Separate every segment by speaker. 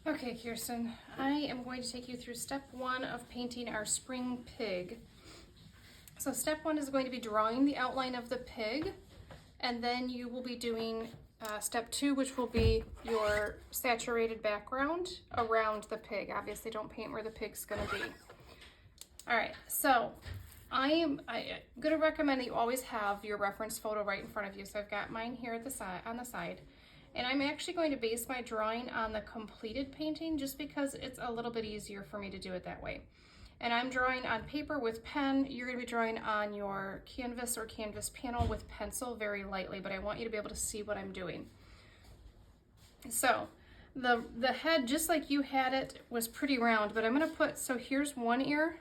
Speaker 1: Okay, Kirsten, I am going to take you through step one of painting our spring pig. So step one is going to be drawing the outline of the pig, and then you will be doing step two, which will be your saturated background around the pig. Obviously don't paint where the pig's gonna be. All right, so I'm gonna recommend that you always have your reference photo right in front of you. So I've got mine here at the side, on the side. And I'm actually going to base my drawing on the completed painting just because it's a little bit easier for me to do it that way. And I'm drawing on paper with pen. You're going to be drawing on your canvas or canvas panel with pencil very lightly, but I want you to be able to see what I'm doing. So the head, just like you had it, was pretty round, but I'm going to put, so here's one ear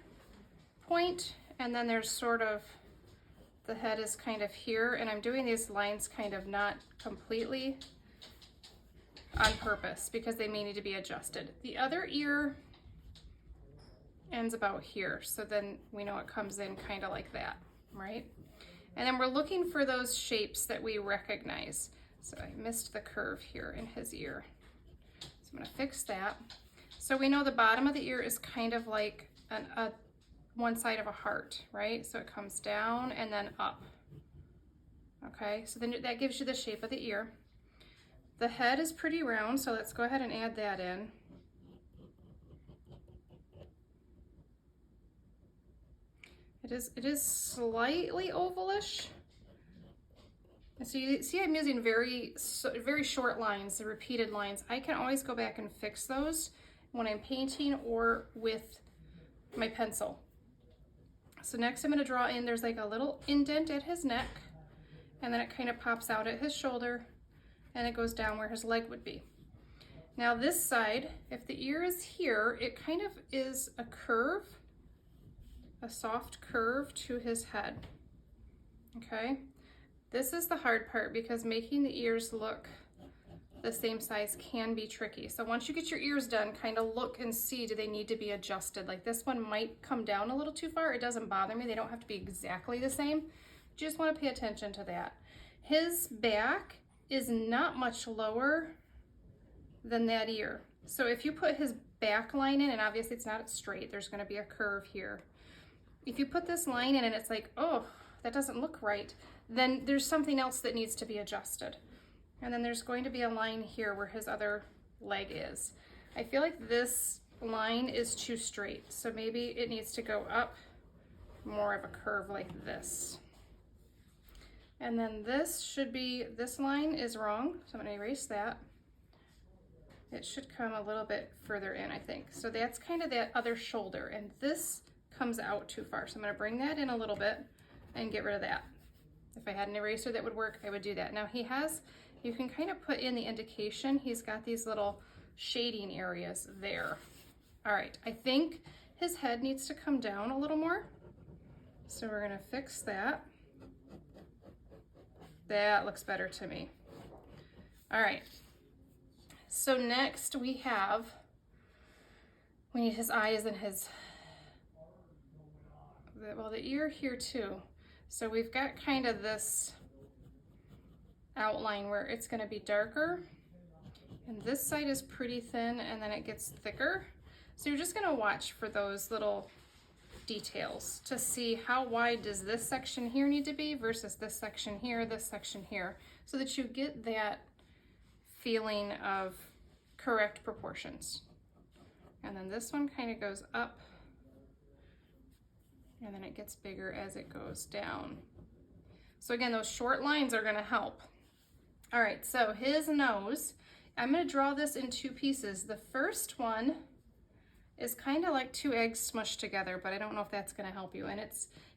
Speaker 1: point, and then there's sort of, the head is kind of here, and I'm doing these lines kind of not completely on purpose because they may need to be adjusted. The other ear ends about here, so then we know it comes in kind of like that, right? And then we're looking for those shapes that we recognize. So I missed the curve here in his ear. So I'm gonna fix that. So we know the bottom of the ear is kind of like one side of a heart, right? So it comes down and then up. Okay, so then that gives you the shape of the ear. The head is pretty round, so let's go ahead and add that in. It is slightly ovalish. And so you see I'm using very short lines, the repeated lines. I can always go back and fix those when I'm painting or with my pencil. So next I'm going to draw in, there's like a little indent at his neck, and then it kind of pops out at his shoulder, and it goes down where his leg would be. Now this side, if the ear is here, it kind of is a curve, a soft curve to his head, okay? This is the hard part because making the ears look the same size can be tricky. So once you get your ears done, kind of look and see, do they need to be adjusted? Like this one might come down a little too far. It doesn't bother me. They don't have to be exactly the same. You just want to pay attention to that. His back is not much lower than that ear. So if you put his back line in, and obviously it's not straight, there's going to be a curve here. If you put this line in and it's like, oh, that doesn't look right, then there's something else that needs to be adjusted. And then there's going to be a line here where his other leg is. I feel like this line is too straight, so maybe it needs to go up more of a curve like this. And then this should be, this line is wrong, so I'm going to erase that. It should come a little bit further in, I think. So that's kind of that other shoulder, and this comes out too far. So I'm going to bring that in a little bit and get rid of that. If I had an eraser that would work, I would do that. Now he has, you can kind of put in the indication, he's got these little shading areas there. All right, I think his head needs to come down a little more. So we're going to fix that. That looks better to me. All right, so next we need his eyes and his, well, the ear here too. So we've got kind of this outline where it's going to be darker, and this side is pretty thin, and then it gets thicker. So you're just going to watch for those little details to see how wide does this section here need to be versus this section here, so that you get that feeling of correct proportions. And then this one kind of goes up, and then it gets bigger as it goes down. So again, those short lines are going to help. All right, so his nose, I'm going to draw this in two pieces. The first one is kind of like two eggs smushed together, but I don't know if that's going to help you. And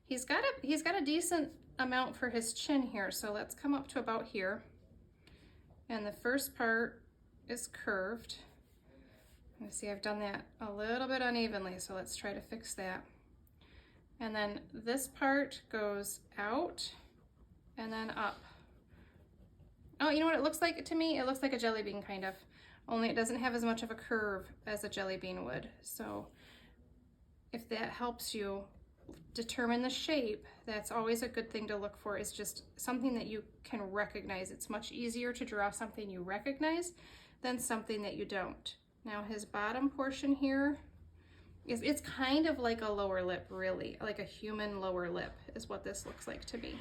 Speaker 1: he's got a decent amount for his chin here, so let's come up to about here. And the first part is curved. You see I've done that a little bit unevenly, so let's try to fix that. And then this part goes out and then up. Oh, you know what it looks like to me? It looks like a jelly bean kind of, only it doesn't have as much of a curve as a jelly bean would. So if that helps you determine the shape, that's always a good thing to look for, is just something that you can recognize. It's much easier to draw something you recognize than something that you don't. Now his bottom portion here it's kind of like a lower lip, really, like a human lower lip is what this looks like to me.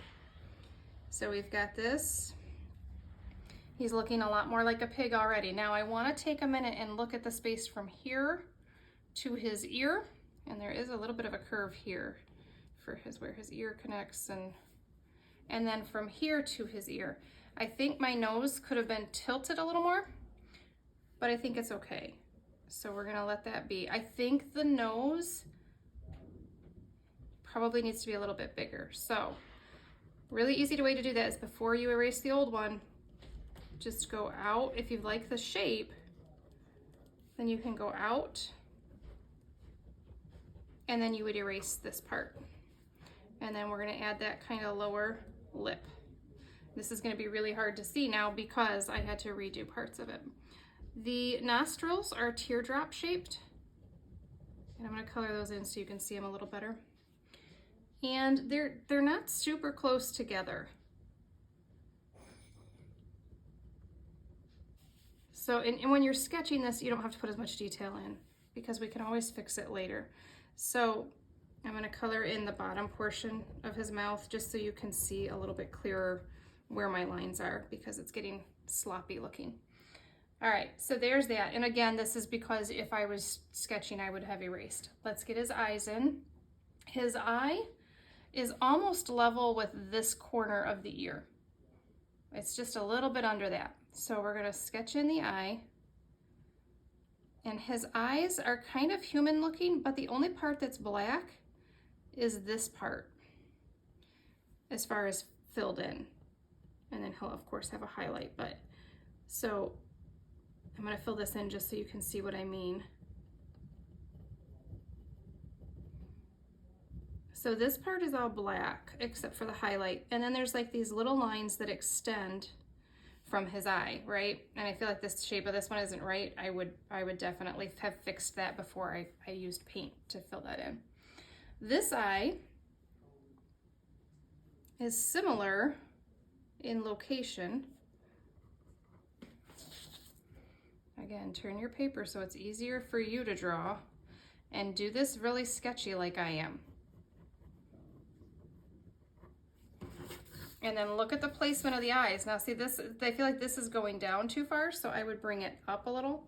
Speaker 1: So we've got this. He's looking a lot more like a pig already. Now I want to take a minute and look at the space from here to his ear, and there is a little bit of a curve here for where his ear connects, and then from here to his ear. I think my nose could have been tilted a little more, but I think it's okay. So we're gonna let that be. I think the nose probably needs to be a little bit bigger. So really easy way to do that is before you erase the old one, just go out. If you like the shape, then you can go out and then you would erase this part. And then we're gonna add that kind of lower lip. This is gonna be really hard to see now because I had to redo parts of it. The nostrils are teardrop shaped, and I'm going to color those in so you can see them a little better. And they're not super close together. So and when you're sketching this, you don't have to put as much detail in because we can always fix it later. So I'm going to color in the bottom portion of his mouth just so you can see a little bit clearer where my lines are because it's getting sloppy looking. All right, so there's that. And again, this is because if I was sketching, I would have erased. Let's get his eyes in. His eye is almost level with this corner of the ear. It's just a little bit under that. So we're gonna sketch in the eye. And his eyes are kind of human looking, but the only part that's black is this part, as far as filled in. And then he'll of course have a highlight, but so I'm going to fill this in just so you can see what I mean. So this part is all black except for the highlight. And then there's like these little lines that extend from his eye, right? And I feel like this shape of this one isn't right. I would definitely have fixed that before I used paint to fill that in. This eye is similar in location. Again, turn your paper so it's easier for you to draw and do this really sketchy like I am. And then look at the placement of the eyes. Now see this, I feel like this is going down too far, so I would bring it up a little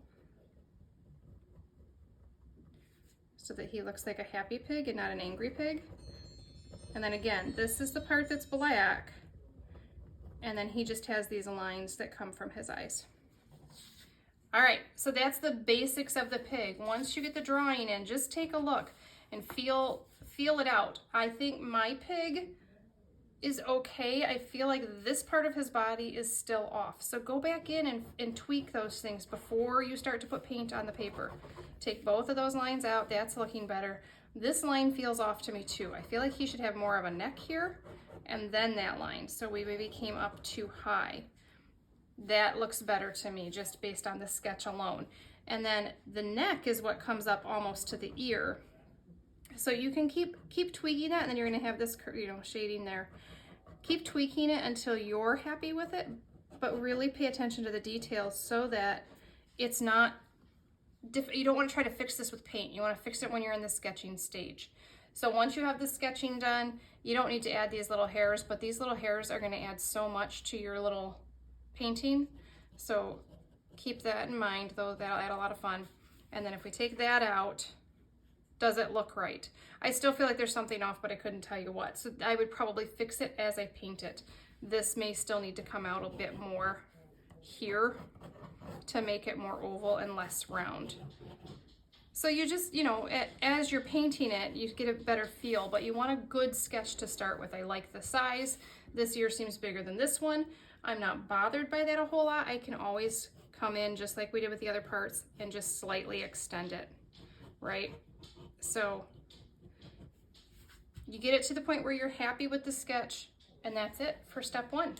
Speaker 1: so that he looks like a happy pig and not an angry pig. And then again, this is the part that's black, and then he just has these lines that come from his eyes. All right, so that's the basics of the pig. Once you get the drawing in, just take a look and feel it out. I think my pig is okay. I feel like this part of his body is still off. So go back in and tweak those things before you start to put paint on the paper. Take both of those lines out. That's looking better. This line feels off to me too. I feel like he should have more of a neck here and then that line. So we maybe came up too high. That looks better to me just based on the sketch alone. And then the neck is what comes up almost to the ear. So you can keep tweaking that, and then you're gonna have this, shading there. Keep tweaking it until you're happy with it, but really pay attention to the details so that it's not, you don't wanna try to fix this with paint. You wanna fix it when you're in the sketching stage. So once you have the sketching done, you don't need to add these little hairs, but these little hairs are gonna add so much to your little painting. So keep that in mind, though. That'll add a lot of fun. And then if we take that out, does it look right? I still feel like there's something off, but I couldn't tell you what. So I would probably fix it as I paint it. This may still need to come out a bit more here to make it more oval and less round. So you just, as you're painting it, you get a better feel, but you want a good sketch to start with. I like the size. This ear seems bigger than this one. I'm not bothered by that a whole lot. I can always come in just like we did with the other parts and just slightly extend it, right? So you get it to the point where you're happy with the sketch, and that's it for step 1.